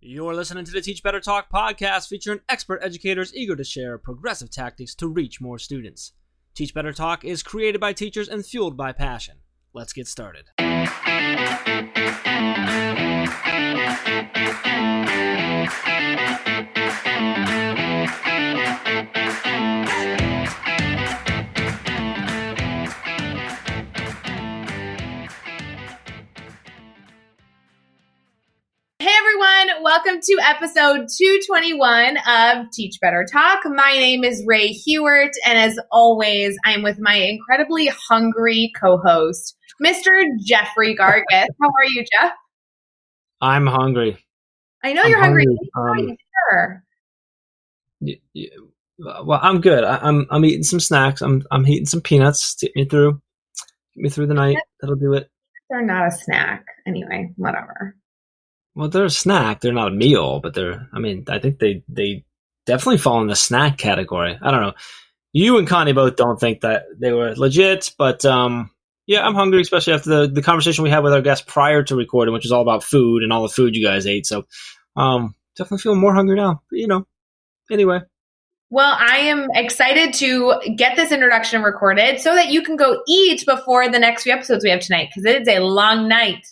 You're listening to the Teach Better Talk podcast featuring expert educators eager to share progressive tactics to reach more students. Teach Better Talk is created by teachers and fueled by passion. Let's get started. Welcome to episode 221 of Teach Better Talk. My name is Ray Hewart, and as always, I'm with my incredibly hungry co-host, Mr. Jeffrey Gargis. How are you, Jeff? I'm hungry. I know you're hungry. Well, I'm good. I'm eating some snacks. I'm eating some peanuts to get me through the night. That'll do it. They're not a snack. Anyway, whatever. Well, they're a snack. They're not a meal, but I think they definitely fall in the snack category. I don't know. You and Connie both don't think that they were legit, but yeah, I'm hungry, especially after the conversation we had with our guest prior to recording, which was all about food and all the food you guys ate. So definitely feeling more hungry now. But, anyway. Well, I am excited to get this introduction recorded so that you can go eat before the next few episodes we have tonight, because it is a long night.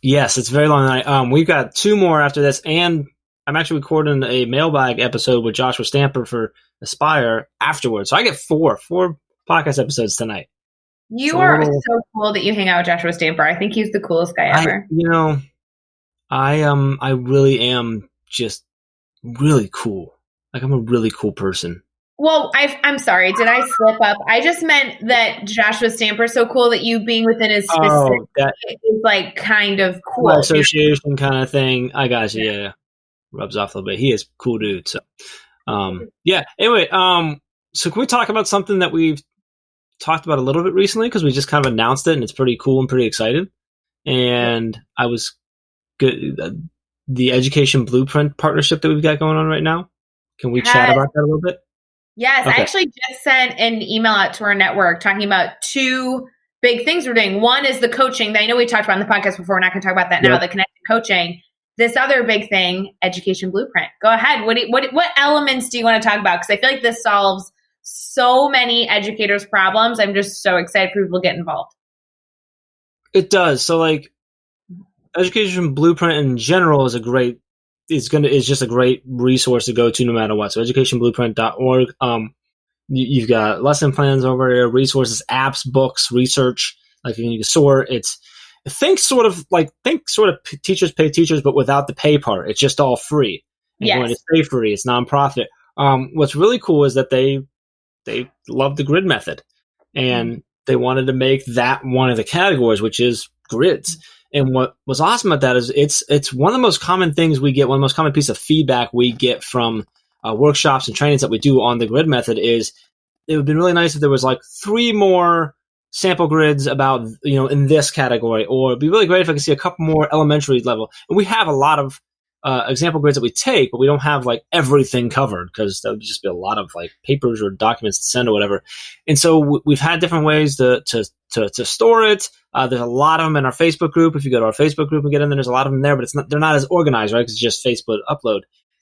Yes, it's a very long night. We've got two more after this, and I'm actually recording a mailbag episode with Joshua Stamper for Aspire afterwards. So I get four podcast episodes tonight. You are so cool that you hang out with Joshua Stamper. I think he's the coolest guy ever. I really am just really cool. Like, I'm a really cool person. Well, I'm sorry. Did I slip up? I just meant that Joshua Stamper is so cool that you being within his specific is like kind of cool. Association kind of thing. I got you. Yeah. Rubs off a little bit. He is a cool dude. So, yeah. Anyway, so can we talk about something that we've talked about a little bit recently? Because we just kind of announced it and it's pretty cool and pretty excited. And I was good. The Education Blueprint partnership that we've got going on right now. Can we chat about that a little bit? Yes, okay. I actually just sent an email out to our network talking about two big things we're doing. One is the coaching that I know we talked about in the podcast before. We're not going to talk about that now, the connected coaching. This other big thing, Education Blueprint. Go ahead. What elements do you want to talk about? Because I feel like this solves so many educators' problems. I'm just so excited for people to get involved. It does. So, like, Education Blueprint in general is just a great resource to go to no matter what. So educationblueprint.org. You've got lesson plans over there, resources, apps, books, research. Like, you can sort. Think sort of teachers pay teachers, but without the pay part. It's just all free. And going to stay free. It's nonprofit. What's really cool is that they love the grid method, and they wanted to make that one of the categories, which is grids. And what was awesome about that is it's one of the most common things we get, one of the most common piece of feedback we get from workshops and trainings that we do on the grid method is it would be really nice if there was like 3 more sample grids about, in this category, or it'd be really great if I could see a couple more elementary level. And we have a lot of example grids that we take, but we don't have like everything covered because that would just be a lot of like papers or documents to send or whatever. And so we've had different ways to store it. There's a lot of them in our Facebook group. If you go to our Facebook group and get in there, there's a lot of them there, but they're not as organized, right? Because it's just Facebook upload.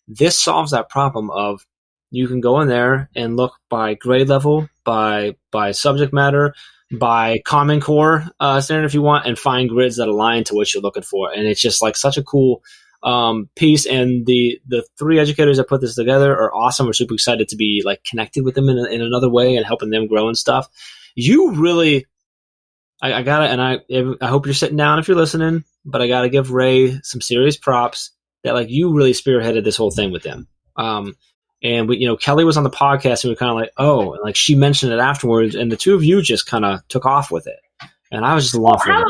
This solves that problem of you can go in there and look by grade level, by subject matter, by Common Core standard if you want, and find grids that align to what you're looking for. And it's just like such a cool piece. And the 3 educators that put this together are awesome. We're super excited to be like connected with them in another way and helping them grow and stuff. You really... I got it, and I hope you're sitting down if you're listening, but I got to give Ray some serious props that, like, you really spearheaded this whole thing with them. And we, Kelly was on the podcast, and we were kind of like, oh, and like she mentioned it afterwards, and the two of you just kind of took off with it. And I was just along for it.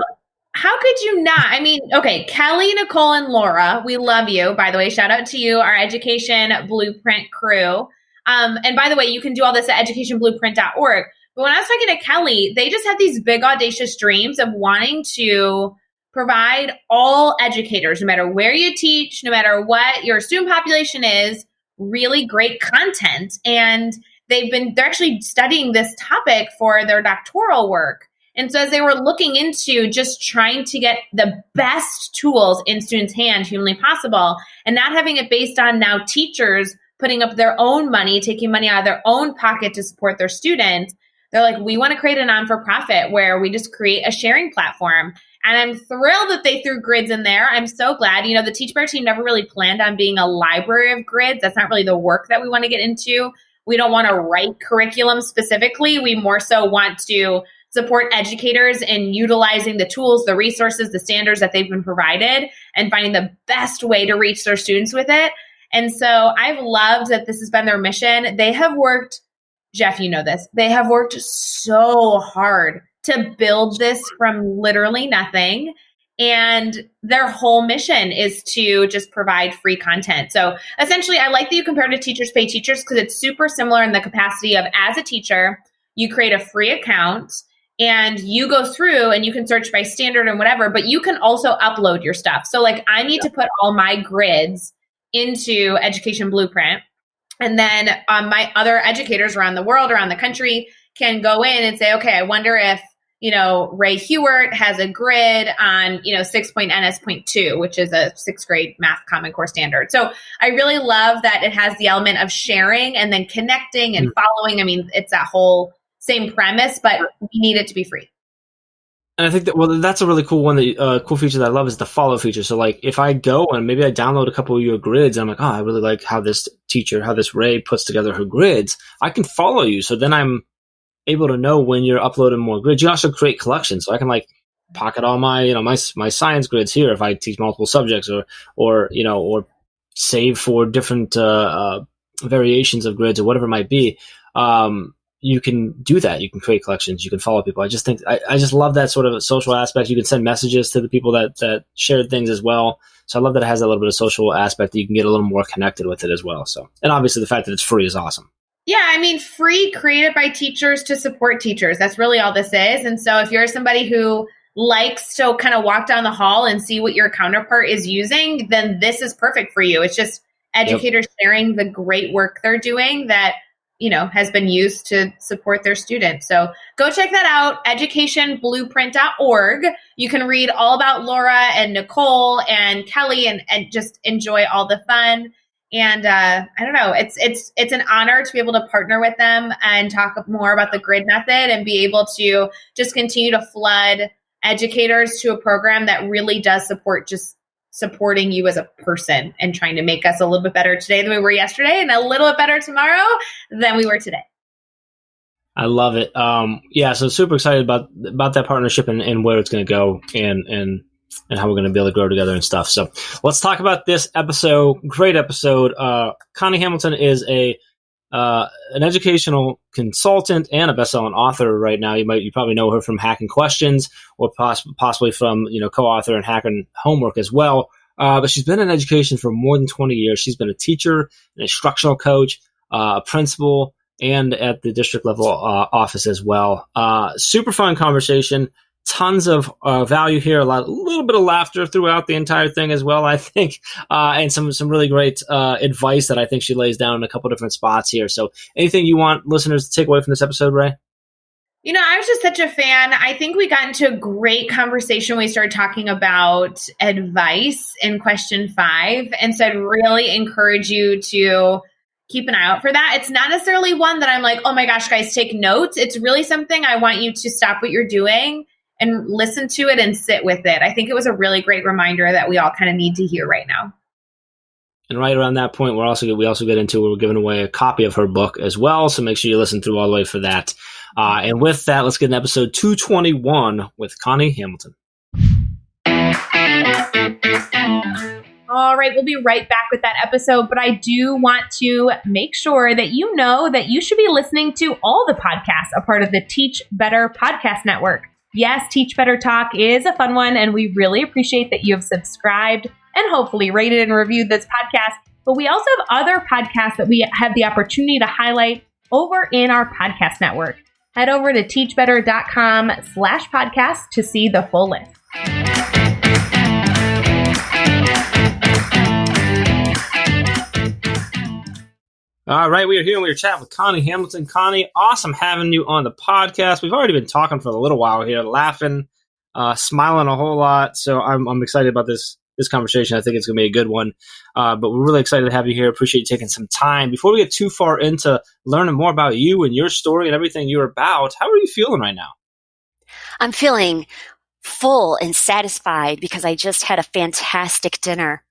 How could you not? I mean, okay, Kelly, Nicole, and Laura, we love you. By the way, shout out to you, our Education Blueprint crew. And by the way, you can do all this at educationblueprint.org. But when I was talking to Kelly, they just had these big, audacious dreams of wanting to provide all educators, no matter where you teach, no matter what your student population is, really great content. And they're actually studying this topic for their doctoral work. And so as they were looking into just trying to get the best tools in students' hands humanly possible, and not having it based on now teachers putting up their own money, taking money out of their own pocket to support their students, they're like, we want to create a non-for-profit where we just create a sharing platform. And I'm thrilled that they threw grids in there. I'm so glad. The Teach Better team never really planned on being a library of grids. That's not really the work that we want to get into. We don't want to write curriculum specifically. We more so want to support educators in utilizing the tools, the resources, the standards that they've been provided, and finding the best way to reach their students with it. And so I've loved that this has been their mission. They have worked, Jeff, you know this, they have worked so hard to build this from literally nothing. And their whole mission is to just provide free content. So essentially, I like that you compare to Teachers Pay Teachers because it's super similar in the capacity of, as a teacher, you create a free account and you go through and you can search by standard and whatever, but you can also upload your stuff. So like I need to put all my grids into Education Blueprint. And then my other educators around the world, around the country, can go in and say, okay, I wonder if, Ray Hewart has a grid on, 6.NS.2, which is a sixth grade math common core standard. So I really love that it has the element of sharing and then connecting and following. I mean, it's that whole same premise, but we need it to be free. And I think that's a really cool one. Cool feature that I love is the follow feature. So like if I go and maybe I download a couple of your grids, and I'm like, oh, I really like how this Ray puts together her grids. I can follow you. So then I'm able to know when you're uploading more grids. You also create collections. So I can like pocket all my, my science grids here if I teach multiple subjects or save for different, variations of grids or whatever it might be. You can do that. You can create collections. You can follow people. I just love that sort of a social aspect. You can send messages to the people that shared things as well. So I love that it has a little bit of social aspect that you can get a little more connected with it as well. So, and obviously the fact that it's free is awesome. Yeah, I mean, free, created by teachers to support teachers. That's really all this is. And so if you're somebody who likes to kind of walk down the hall and see what your counterpart is using, then this is perfect for you. It's just educators sharing the great work they're doing that has been used to support their students. So go check that out, educationblueprint.org. You can read all about Laura and Nicole and Kelly and just enjoy all the fun. And I don't know, it's an honor to be able to partner with them and talk more about the grid method and be able to just continue to flood educators to a program that really does support just supporting you as a person and trying to make us a little bit better today than we were yesterday and a little bit better tomorrow than we were today. I love it. So super excited about that partnership and where it's going to go and how we're going to be able to grow together and stuff. So let's talk about this episode. Great episode. Connie Hamilton is an educational consultant and a best-selling author right now. You probably know her from Hacking Questions or possibly from, co-author and Hacking Homework as well. But she's been in education for more than 20 years. She's been a teacher, an instructional coach, a principal, and at the district level office as well. Super fun conversation. Tons of value here, a little bit of laughter throughout the entire thing as well, I think, and some really great advice that I think she lays down in a couple different spots here. So anything you want listeners to take away from this episode, Ray? I was just such a fan. I think we got into a great conversation when we started talking about advice in question 5. And so I'd really encourage you to keep an eye out for that. It's not necessarily one that I'm like, oh my gosh, guys, take notes. It's really something I want you to stop what you're doing and listen to it and sit with it. I think it was a really great reminder that we all kind of need to hear right now. And right around that point, we also get into where we're giving away a copy of her book as well. So make sure you listen through all the way for that. And with that, let's get in episode 221 with Connie Hamilton. All right, we'll be right back with that episode, but I do want to make sure that you know that you should be listening to all the podcasts, a part of the Teach Better podcast network. Yes, Teach Better Talk is a fun one, and we really appreciate that you have subscribed and hopefully rated and reviewed this podcast. But we also have other podcasts that we have the opportunity to highlight over in our podcast network. Head over to teachbetter.com/podcast to see the full list. All right, we are here and we are chatting with Connie Hamilton. Connie, awesome having you on the podcast. We've already been talking for a little while here, laughing, smiling a whole lot. So I'm excited about this conversation. I think it's going to be a good one. But we're really excited to have you here. Appreciate you taking some time. Before we get too far into learning more about you and your story and everything you're about, how are you feeling right now? I'm feeling full and satisfied because I just had a fantastic dinner.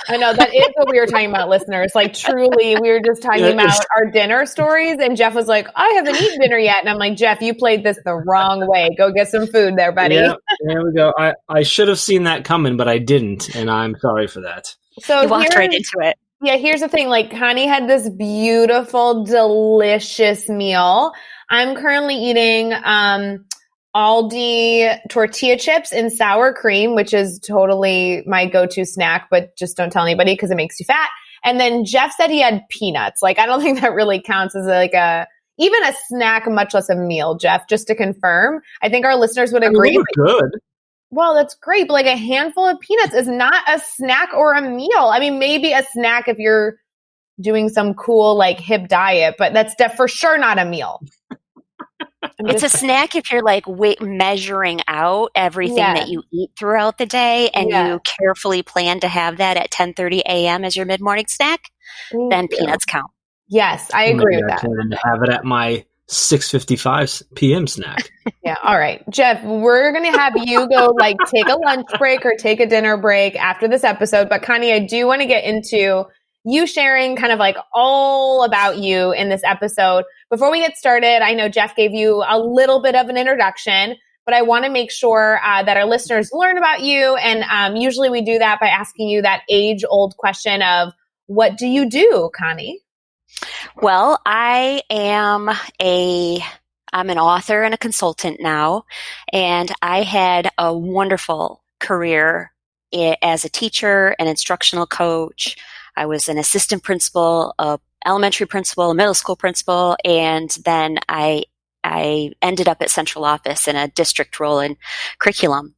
I know that is what we were talking about, listeners. Like, truly, we were just talking about our dinner stories, and Jeff was like, I haven't eaten dinner yet. And I'm like, Jeff, you played this the wrong way. Go get some food there, buddy. Yeah, there we go. I should have seen that coming, but I didn't, and I'm sorry for that. So you walked right into it. Yeah, here's the thing. Like, Connie had this beautiful, delicious meal. I'm currently eating Aldi tortilla chips and sour cream, which is totally my go-to snack, but just don't tell anybody because it makes you fat. And then Jeff said he had peanuts. Like, I don't think that really counts as even a snack, much less a meal, Jeff, just to confirm. I think our listeners would agree. Good. Well, that's great. But like a handful of peanuts is not a snack or a meal. I mean, maybe a snack if you're doing some cool, like hip diet, but that's for sure not a meal. It's a snack if you're like measuring out everything that you eat throughout the day and you carefully plan to have that at 10:30 a.m. as your mid-morning snack, then peanuts count. Yes, I agree with that. I plan to have it at my 6:55 p.m. snack. Yeah. All right, Jeff, we're going to have you go like take a lunch break or take a dinner break after this episode. But Connie, I do want to get into you sharing kind of like all about you in this episode. Before we get started, I know Jeff gave you a little bit of an introduction, but I want to make sure that our listeners learn about you. And usually we do that by asking you that age-old question of, what do you do, Connie? Well, I'm an author and a consultant now, and I had a wonderful career as a teacher, an instructional coach. I was an assistant principal, a elementary principal, a middle school principal, and then I ended up at central office in a district role in curriculum.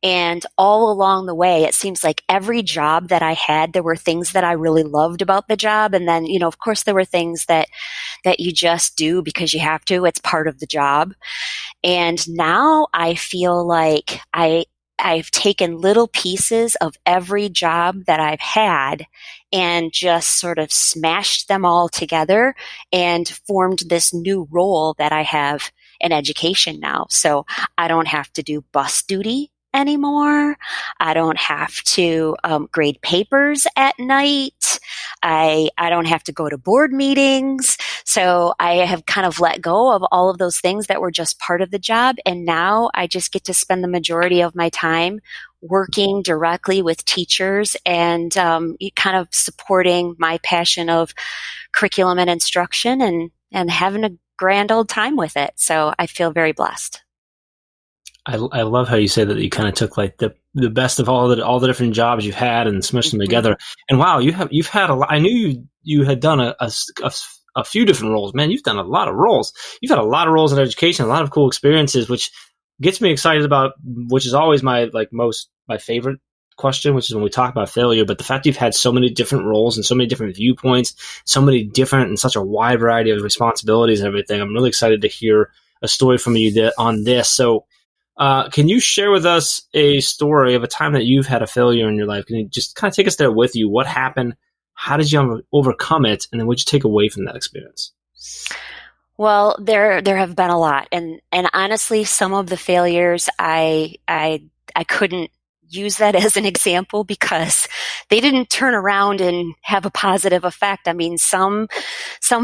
And all along the way, it seems like every job that I had, there were things that I really loved about the job. And then, of course, there were things that you just do because you have to. It's part of the job. And now I feel like I've taken little pieces of every job that I've had and just sort of smashed them all together and formed this new role that I have in education now. So I don't have to do bus duty anymore. I don't have to grade papers at night. I don't have to go to board meetings. So I have kind of let go of all of those things that were just part of the job. And now I just get to spend the majority of my time working directly with teachers and kind of supporting my passion of curriculum and instruction and having a grand old time with it. So I feel very blessed. I love how you say that you kind of took like the best of all the different jobs you've had and smushed them together. And wow, you've had a lot. I knew you had done a few different roles. Man, you've done a lot of roles. You've had a lot of roles in education, a lot of cool experiences, which gets me excited about. Which is always my favorite question, which is when we talk about failure. But the fact you've had so many different roles and so many different viewpoints, so many different and such a wide variety of responsibilities and everything, I'm really excited to hear a story from you on this. So. Can you share with us a story of a time that you've had a failure in your life? Can you just kind of take us there with you? What happened? How did you overcome it? And then what did you take away from that experience? Well, there have been a lot. And honestly, some of the failures, I couldn't use that as an example because they didn't turn around and have a positive effect. I mean, some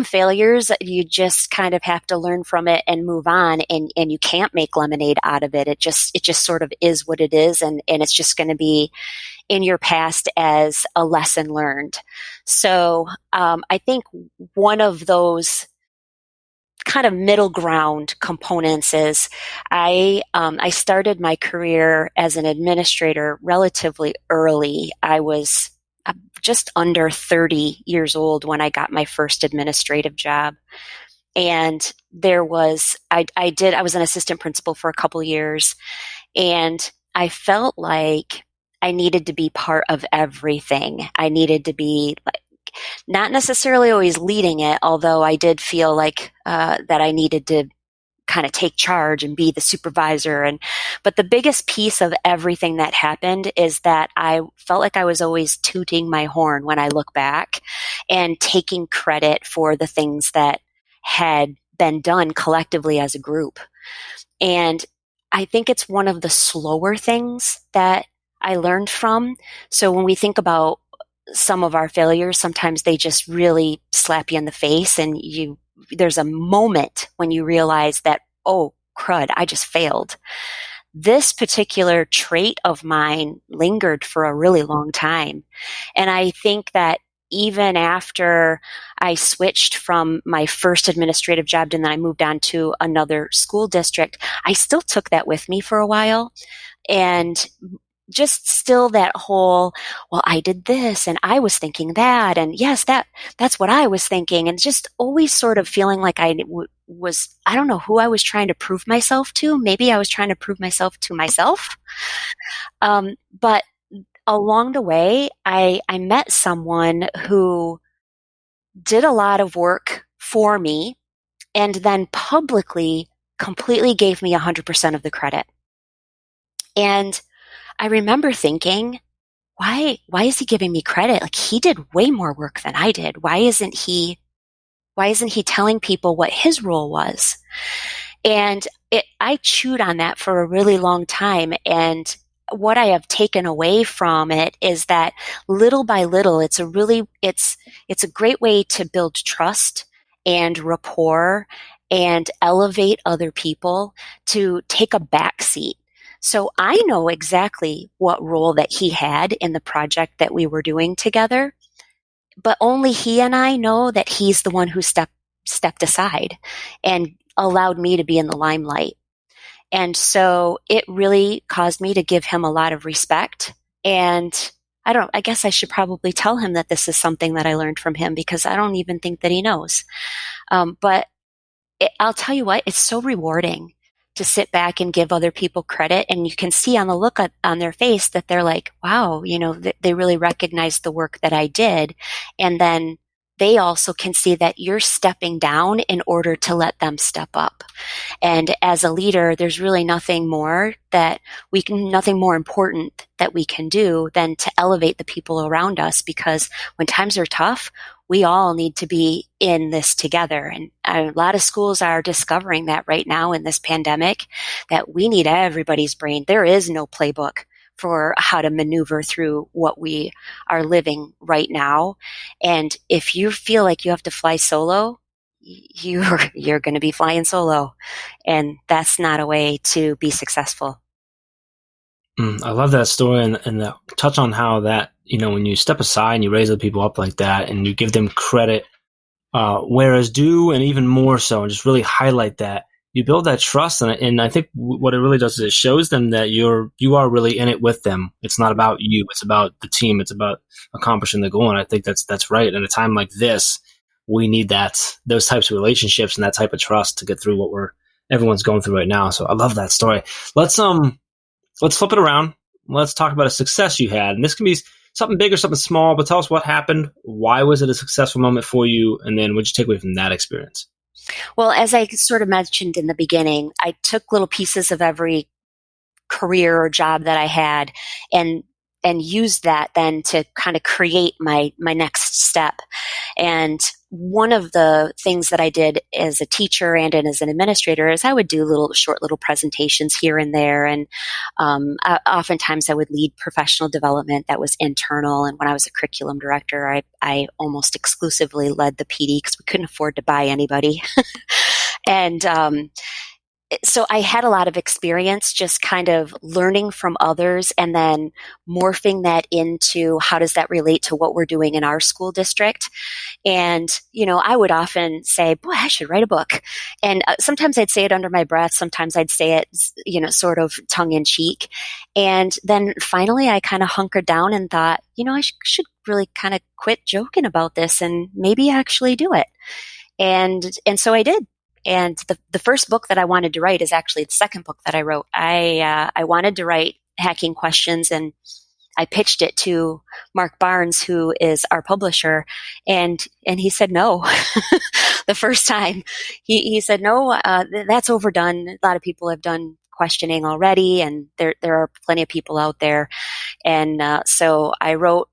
failures, you just kind of have to learn from it and move on, and you can't make lemonade out of it. It just sort of is what it is, and it's just going to be in your past as a lesson learned. So I think one of those kind of middle ground components is I started my career as an administrator relatively early. I was just under 30 years old when I got my first administrative job. And I was an assistant principal for a couple years, and I felt like I needed to be part of everything. I needed to be not necessarily always leading it, although I did feel like that I needed to kind of take charge and be the supervisor. But the biggest piece of everything that happened is that I felt like I was always tooting my horn when I look back and taking credit for the things that had been done collectively as a group. And I think it's one of the slower things that I learned from. So when we think about some of our failures, sometimes they just really slap you in the face, and there's a moment when you realize that, oh, crud, I just failed. This particular trait of mine lingered for a really long time. And I think that even after I switched from my first administrative job and then I moved on to another school district, I still took that with me for a while. And just still that whole, well, I did this and I was thinking that, and yes, that's what I was thinking, and just always sort of feeling like I don't know who I was trying to prove myself to. Maybe I was trying to prove myself to myself. But along the way, I met someone who did a lot of work for me and then publicly completely gave me 100% of the credit. And I remember thinking, why is he giving me credit? Like, he did way more work than I did. Why isn't he telling people what his role was? And I chewed on that for a really long time. And what I have taken away from it is that little by little, it's a great way to build trust and rapport and elevate other people to take a back seat. So I know exactly what role that he had in the project that we were doing together, but only he and I know that he's the one who stepped aside and allowed me to be in the limelight. And so it really caused me to give him a lot of respect. And I guess I should probably tell him that this is something that I learned from him, because I don't even think that he knows. But I'll tell you what, it's so rewarding to sit back and give other people credit. And you can see on the look on their face that they're like, wow, they really recognize the work that I did. And then they also can see that you're stepping down in order to let them step up. And as a leader, there's really nothing more important that we can do than to elevate the people around us, because when times are tough, we all need to be in this together. And a lot of schools are discovering that right now in this pandemic, that we need everybody's brain. There is no playbook for how to maneuver through what we are living right now. And if you feel like you have to fly solo, you're going to be flying solo. And that's not a way to be successful. I love that story, and the touch on how that, when you step aside and you raise other people up like that and you give them credit where is due, and even more so, and just really highlight that, you build that trust. And I think what it really does is it shows them that you are really in it with them. It's not about you. It's about the team. It's about accomplishing the goal. And I think that's right. At a time like this, we need those types of relationships and that type of trust to get through what everyone's going through right now. So I love that story. Let's flip it around. Let's talk about a success you had. And this can be something big or something small, but tell us what happened. Why was it a successful moment for you? And then what'd you take away from that experience? Well, as I sort of mentioned in the beginning, I took little pieces of every career or job that I had and used that then to kind of create my next step. And one of the things that I did as a teacher and as an administrator is I would do short little presentations here and there. And oftentimes I would lead professional development that was internal. And when I was a curriculum director, I almost exclusively led the PD because we couldn't afford to buy anybody. And so I had a lot of experience just kind of learning from others and then morphing that into how does that relate to what we're doing in our school district. And, I would often say, boy, I should write a book. And sometimes I'd say it under my breath. Sometimes I'd say it, sort of tongue in cheek. And then finally I kind of hunkered down and thought, I should really kind of quit joking about this and maybe actually do it. And so I did. And the first book that I wanted to write is actually the second book that I wrote. I wanted to write hacking questions, and I pitched it to Mark Barnes, who is our publisher, and he said no. The first time he said no, that's overdone. A lot of people have done questioning already, and there are plenty of people out there. And so I wrote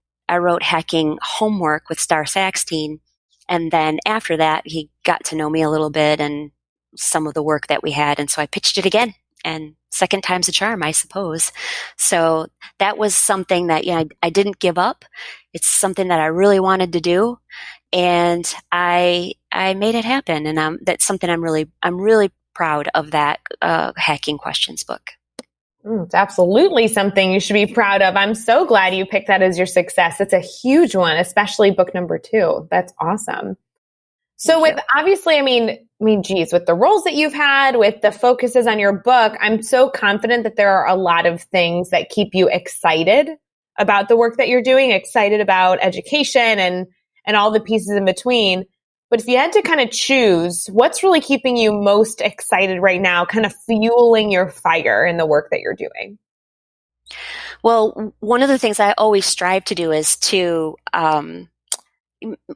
Hacking Homework with Star Saxteen, and then after that he got to know me a little bit and some of the work that we had, and so I pitched it again. And second time's a charm, I suppose. So that was something that, I didn't give up. It's something that I really wanted to do, and I made it happen. And that's something I'm really proud of, that Hacking Questions book. It's absolutely something you should be proud of. I'm so glad you picked that as your success. It's a huge one, especially book number 2. That's awesome. So with obviously, geez, with the roles that you've had, with the focuses on your book, I'm so confident that there are a lot of things that keep you excited about the work that you're doing, excited about education and all the pieces in between. But if you had to kind of choose, what's really keeping you most excited right now, kind of fueling your fire in the work that you're doing? Well, one of the things I always strive to do is to,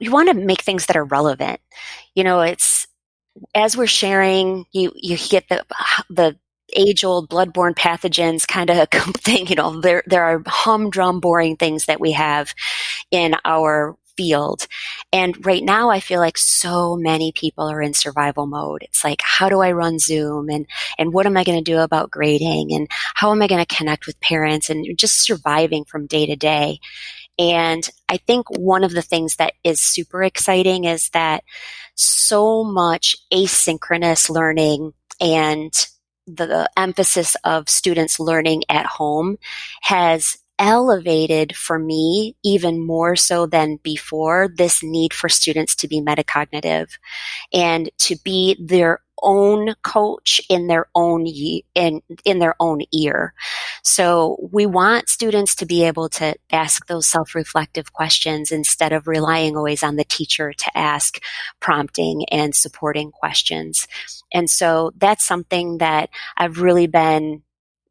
you want to make things that are relevant. It's, as we're sharing, you get the age-old bloodborne pathogens kind of thing. There are humdrum, boring things that we have in our field. And right now I feel like so many people are in survival mode. It's like, how do I run Zoom? And what am I going to do about grading? And how am I going to connect with parents? And just surviving from day to day. And I think one of the things that is super exciting is that so much asynchronous learning and the emphasis of students learning at home has elevated for me, even more so than before, this need for students to be metacognitive and to be their own coach in their own in their own ear. So we want students to be able to ask those self-reflective questions instead of relying always on the teacher to ask prompting and supporting questions. And so that's something that I've really been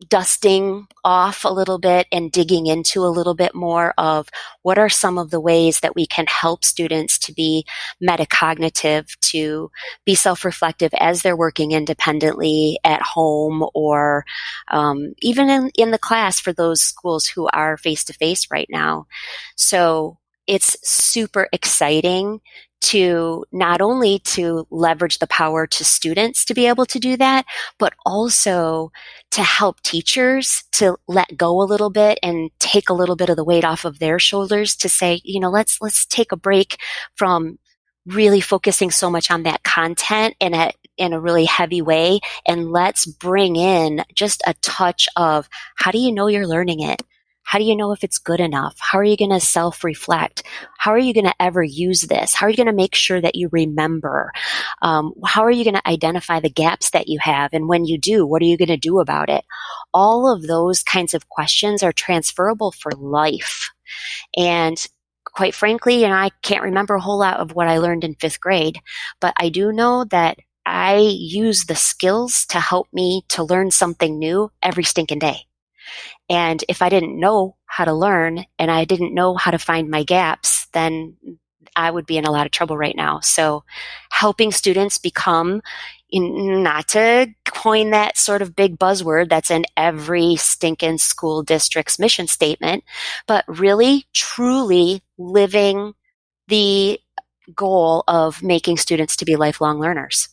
dusting off a little bit and digging into a little bit more of what are some of the ways that we can help students to be metacognitive, to be self-reflective as they're working independently at home or even in the class for those schools who are face-to-face right now. So it's super exciting to not only to leverage the power to students to be able to do that, but also to help teachers to let go a little bit and take a little bit of the weight off of their shoulders to say, let's take a break from really focusing so much on that content in a really heavy way, and let's bring in just a touch of, how do you know you're learning it? How do you know if it's good enough? How are you going to self-reflect? How are you going to ever use this? How are you going to make sure that you remember? How are you going to identify the gaps that you have? And when you do, what are you going to do about it? All of those kinds of questions are transferable for life. And quite frankly, I can't remember a whole lot of what I learned in 5th grade, but I do know that I use the skills to help me to learn something new every stinking day. And if I didn't know how to learn and I didn't know how to find my gaps, then I would be in a lot of trouble right now. So helping students become, not to coin that sort of big buzzword that's in every stinking school district's mission statement, but really, truly living the goal of making students to be lifelong learners.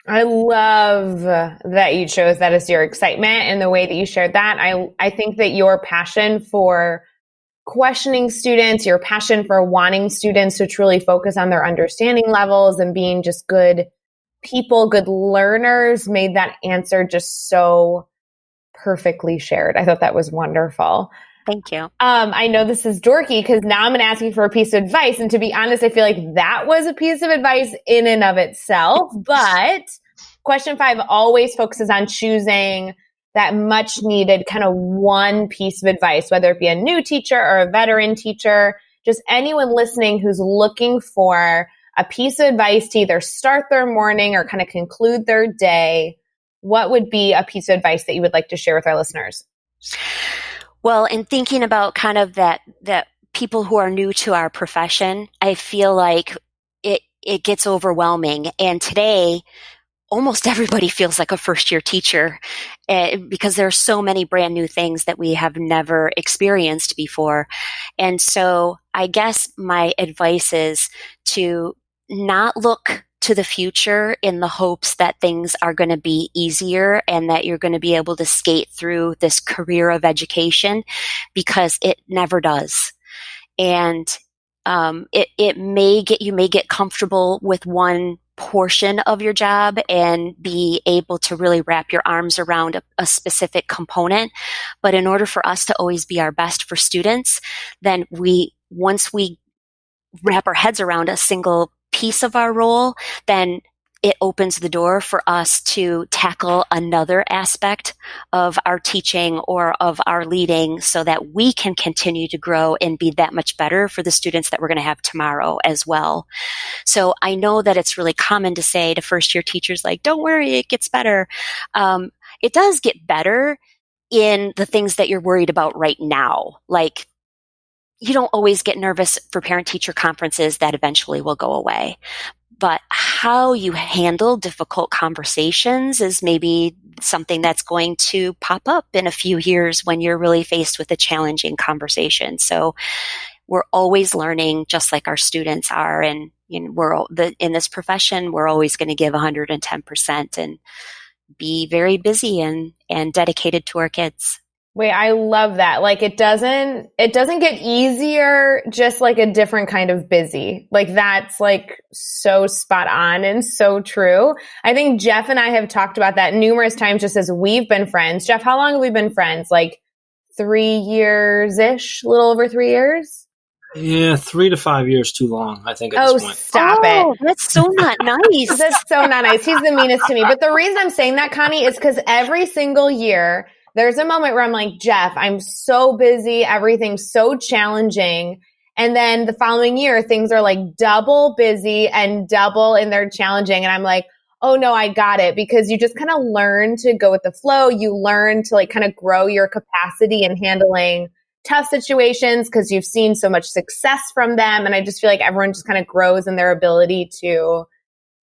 I love that you chose that as your excitement and the way that you shared that. I think that your passion for questioning students, your passion for wanting students to truly focus on their understanding levels and being just good people, good learners, made that answer just so perfectly shared. I thought that was wonderful. Thank you. I know this is dorky because now I'm going to ask you for a piece of advice. And to be honest, I feel like that was a piece of advice in and of itself. But question 5 always focuses on choosing that much needed kind of one piece of advice, whether it be a new teacher or a veteran teacher, just anyone listening who's looking for a piece of advice to either start their morning or kind of conclude their day. What would be a piece of advice that you would like to share with our listeners? Well, in thinking about kind of that people who are new to our profession, I feel like it gets overwhelming. And today, almost everybody feels like a first year teacher because there are so many brand new things that we have never experienced before. And so I guess my advice is to not look to the future in the hopes that things are going to be easier and that you're going to be able to skate through this career of education, because it never does. And you may get comfortable with one portion of your job and be able to really wrap your arms around a specific component. But in order for us to always be our best for students, then once we wrap our heads around a single piece of our role, then it opens the door for us to tackle another aspect of our teaching or of our leading so that we can continue to grow and be that much better for the students that we're going to have tomorrow as well. So I know that it's really common to say to first year teachers, like, don't worry, it gets better. It does get better in the things that you're worried about right now. Like, you don't always get nervous for parent-teacher conferences that eventually will go away. But how you handle difficult conversations is maybe something that's going to pop up in a few years when you're really faced with a challenging conversation. So we're always learning, just like our students are. And in this profession, we're always going to give 110% and be very busy and dedicated to our kids. Wait, I love that. Like, it doesn't get easier, just like a different kind of busy. Like, that's like so spot on and so true. I think Jeff and I have talked about that numerous times just as we've been friends. Jeff, how long have we been friends? Like 3 years-ish, a little over 3 years? Yeah, 3 to 5 years too long, I think, at this point. Stop it. That's so not nice. That's so not nice. He's the meanest to me. But the reason I'm saying that, Connie, is because every single year, there's a moment where I'm like, Jeff, I'm so busy. Everything's so challenging. And then the following year, things are like double busy and double in their challenging. And I'm like, oh no, I got it. Because you just kind of learn to go with the flow. You learn to like kind of grow your capacity in handling tough situations because you've seen so much success from them. And I just feel like everyone just kind of grows in their ability to,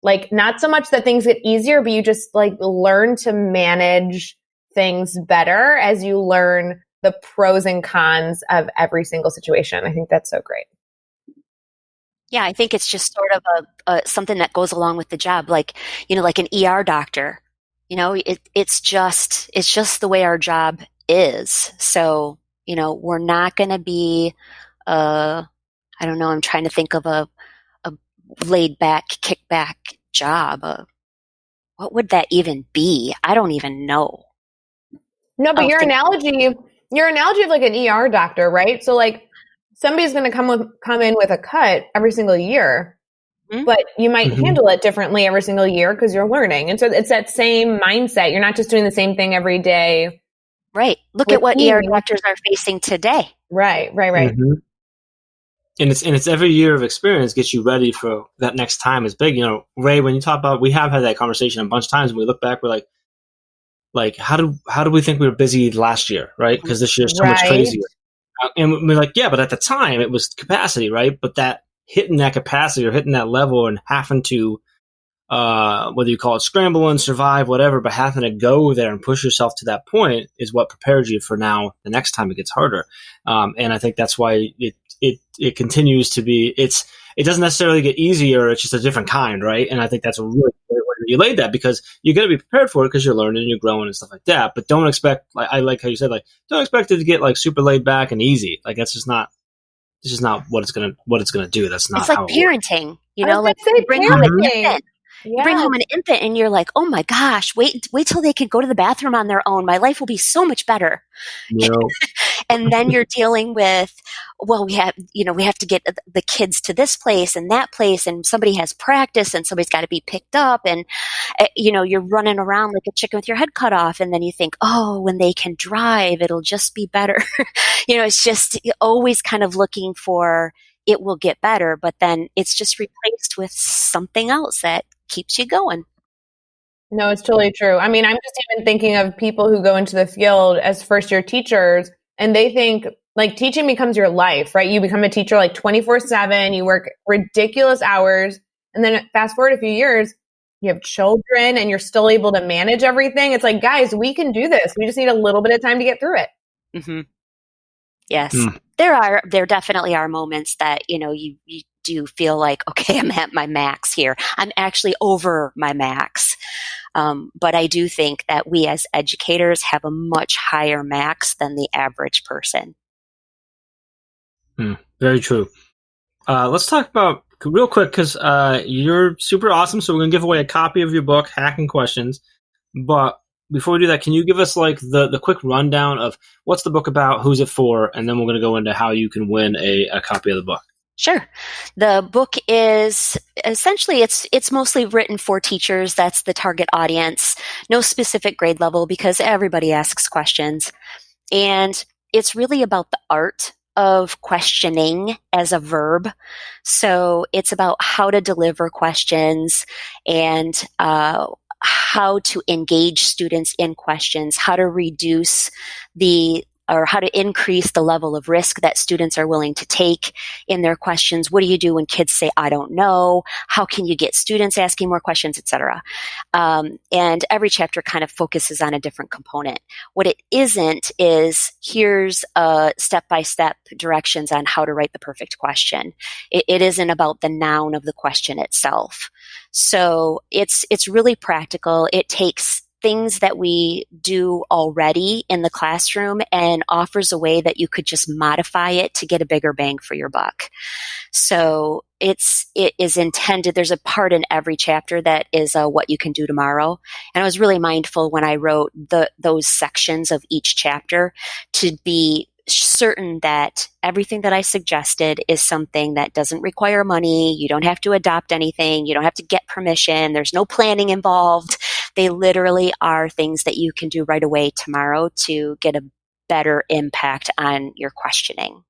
like, not so much that things get easier, but you just like learn to manage things better as you learn the pros and cons of every single situation. I think that's so great. Yeah, I think it's just sort of something that goes along with the job, like, like an ER doctor. It's just the way our job is. So, we're not going to be, I don't know, I'm trying to think of a laid back, kick back job. What would that even be? I don't even know. No, but your analogy of like an ER doctor, right? So like somebody's going to come in with a cut every single year, but you might handle it differently every single year because you're learning. And so it's that same mindset. You're not just doing the same thing every day. Right. Look at what ER doctors are facing today. Right. Mm-hmm. And it's every year of experience gets you ready for that next time is big. Ray, when you talk about, we have had that conversation a bunch of times. When we look back, we're like, how do we think we were busy last year, right? Because this year's so much crazier. And we're like, yeah, but at the time it was capacity, right? But that hitting that capacity or hitting that level and having to, whether you call it scramble and survive, whatever, but having to go there and push yourself to that point is what prepares you for now the next time it gets harder. And I think that's why it continues to be, it doesn't necessarily get easier. It's just a different kind, right? And I think that's a really great way that you laid that, because you're going to be prepared for it because you're learning and you're growing and stuff like that. But don't expect, like, I like how you said, like, don't expect it to get like super laid back and easy. Like, that's just not, it's just not what it's gonna do. That's not. It's like how parenting, like you bring home an infant. Yeah. You bring home an infant and you're like, oh my gosh, wait till they can go to the bathroom on their own. My life will be so much better. And then you're dealing with, well, we have to get the kids to this place and that place, and somebody has practice and somebody's got to be picked up, and you're running around like a chicken with your head cut off. And then you think, oh, when they can drive, it'll just be better. It's just always kind of looking for it will get better, but then it's just replaced with something else that keeps you going. No, it's totally true. I mean, I'm just even thinking of people who go into the field as first year teachers and they think like teaching becomes your life, right? You become a teacher like 24/7, you work ridiculous hours. And then fast forward a few years, you have children and you're still able to manage everything. It's like, guys, we can do this. We just need a little bit of time to get through it. Mm-hmm. Yes. There definitely are moments that, you do feel like, okay, I'm at my max here. I'm actually over my max. But I do think that we as educators have a much higher max than the average person. Very true. Let's talk about real quick, because you're super awesome. So we're going to give away a copy of your book, Hacking Questions. But before we do that, can you give us like the quick rundown of what's the book about, who's it for, and then we're going to go into how you can win a copy of the book. Sure. The book is essentially, it's mostly written for teachers. That's the target audience. No specific grade level because everybody asks questions. And it's really about the art of questioning as a verb. So it's about how to deliver questions and how to engage students in questions, how to reduce how to increase the level of risk that students are willing to take in their questions. What do you do when kids say, I don't know? How can you get students asking more questions, etc.? And every chapter kind of focuses on a different component. What it isn't is here's step-by-step directions on how to write the perfect question. It isn't about the noun of the question itself. So it's really practical. It takes things that we do already in the classroom and offers a way that you could just modify it to get a bigger bang for your buck. So it is intended, there's a part in every chapter that is what you can do tomorrow. And I was really mindful when I wrote those sections of each chapter to be certain that everything that I suggested is something that doesn't require money. You don't have to adopt anything. You don't have to get permission. There's no planning involved. They literally are things that you can do right away tomorrow to get a better impact on your questioning.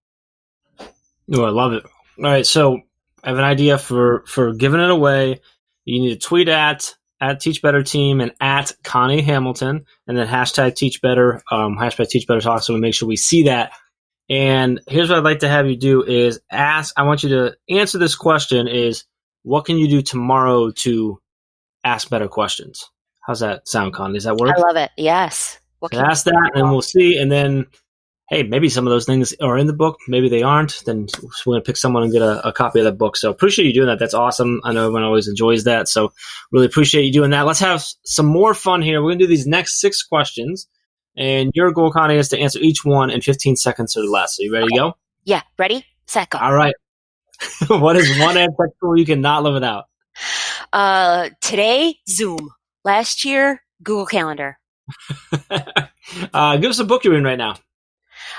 Oh, I love it. All right, so I have an idea for giving it away. You need to tweet at Teach Better Team and at Connie Hamilton, and then hashtag Teach Better, hashtag Teach Better Talk, so we make sure we see that. And here's what I'd like to have you do is I want you to answer this question is, what can you do tomorrow to ask better questions? How's that sound, Connie? Does that work? I love it. Yes. So ask that, and we'll see. And then, hey, maybe some of those things are in the book. Maybe they aren't. Then we're going to pick someone and get a copy of that book. So appreciate you doing that. That's awesome. I know everyone always enjoys that. So really appreciate you doing that. Let's have some more fun here. We're going to do these next 6 questions. And your goal, Connie, is to answer each one in 15 seconds or less. Are you ready to go? Yeah. Ready, set, go. All right. What is one EdTech tool you cannot live without? Today, Zoom. Last year, Google Calendar. Give us a book you're in right now.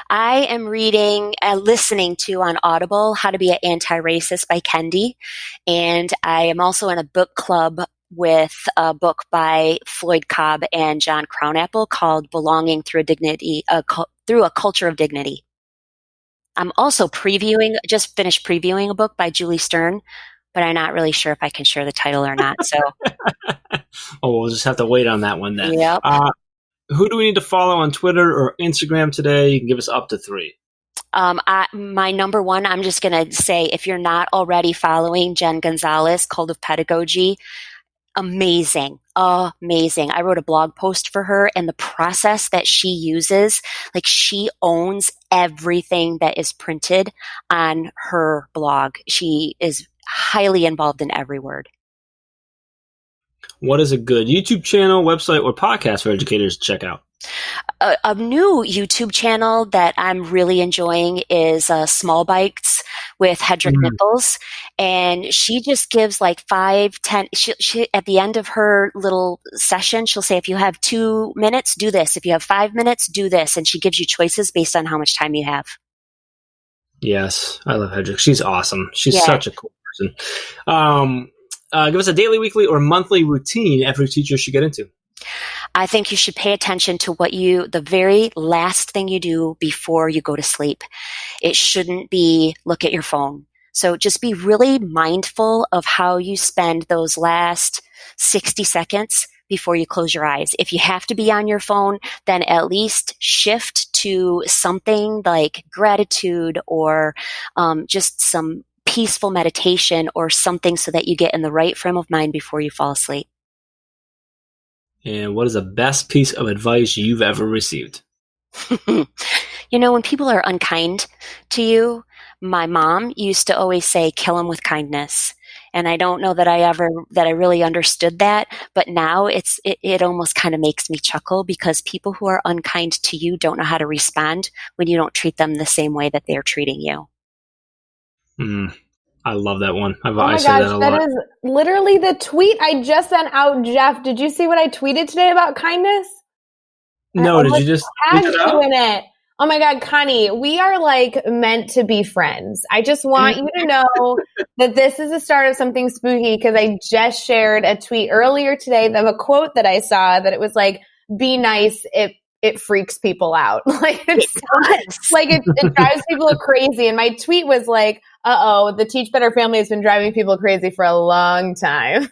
I am listening to on Audible, How to Be an Anti-Racist by Kendi. And I am also in a book club with a book by Floyd Cobb and John Crownapple called Belonging Through a Culture of Dignity. I'm also just finished previewing a book by Julie Stern, but I'm not really sure if I can share the title or not. So, we'll just have to wait on that one then. Yep. Who do we need to follow on Twitter or Instagram today? You can give us up to 3. My number one, I'm just going to say, if you're not already following Jen Gonzalez, Cult of Pedagogy, amazing. I wrote a blog post for her, and the process that she uses, like she owns everything that is printed on her blog. She is highly involved in every word. What is a good YouTube channel, website, or podcast for educators to check out? A new YouTube channel that I'm really enjoying is Small Bites with Hedrick Nichols. And she just gives like 5, 10, she at the end of her little session, she'll say, if you have 2 minutes, do this. If you have 5 minutes, do this. And she gives you choices based on how much time you have. Yes, I love Hedrick. She's awesome. She's such a cool person. Give us a daily, weekly, or monthly routine every teacher should get into. I think you should pay attention to the very last thing you do before you go to sleep. It shouldn't be look at your phone. So just be really mindful of how you spend those last 60 seconds before you close your eyes. If you have to be on your phone, then at least shift to something like gratitude or just some peaceful meditation or something so that you get in the right frame of mind before you fall asleep. And what is the best piece of advice you've ever received? When people are unkind to you, my mom used to always say, kill them with kindness. And I don't know that I really understood that, but now it almost kind of makes me chuckle because people who are unkind to you don't know how to respond when you don't treat them the same way that they're treating you. I love that one. Oh my gosh, that is literally the tweet I just sent out, Jeff. Did you see what I tweeted today about kindness? No, did you just tag you in it? Oh my God, Connie, we are like meant to be friends. I just want you to know that this is the start of something spooky because I just shared a tweet earlier today of a quote that I saw that it was like, be nice, it freaks people out. Like it drives people crazy. And my tweet was like, the Teach Better family has been driving people crazy for a long time.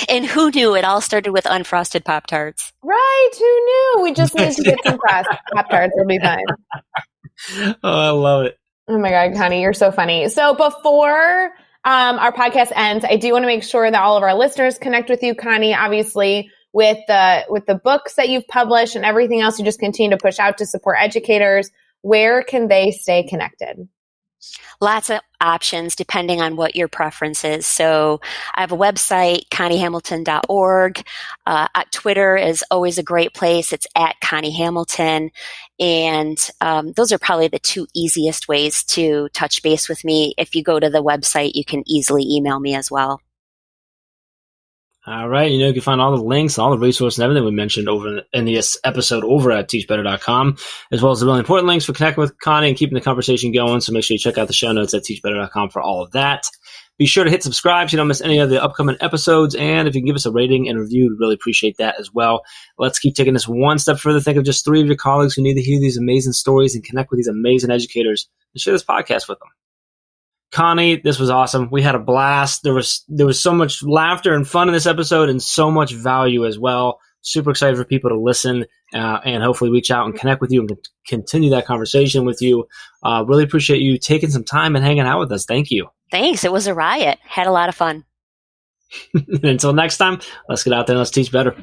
And who knew it all started with unfrosted Pop-Tarts? Right. Who knew? We just need to get some Pop-Tarts. It'll be fine. Oh, I love it. Oh my God, Connie, you're so funny. So before our podcast ends, I do want to make sure that all of our listeners connect with you, Connie, obviously with the books that you've published and everything else you just continue to push out to support educators. Where can they stay connected? Lots of options depending on what your preference is. So I have a website, conniehamilton.org. Twitter is always a great place. It's at Connie Hamilton. And those are probably the two easiest ways to touch base with me. If you go to the website, you can easily email me as well. All right. You can find all the links, all the resources, and everything we mentioned over in this episode over at teachbetter.com, as well as the really important links for connecting with Connie and keeping the conversation going. So make sure you check out the show notes at teachbetter.com for all of that. Be sure to hit subscribe so you don't miss any of the upcoming episodes. And if you can give us a rating and review, we'd really appreciate that as well. Let's keep taking this one step further. Think of just 3 of your colleagues who need to hear these amazing stories and connect with these amazing educators and share this podcast with them. Connie, this was awesome. We had a blast. There was so much laughter and fun in this episode and so much value as well. Super excited for people to listen and hopefully reach out and connect with you and continue that conversation with you. Really appreciate you taking some time and hanging out with us. Thank you. Thanks. It was a riot. Had a lot of fun. Until next time, let's get out there and let's teach better.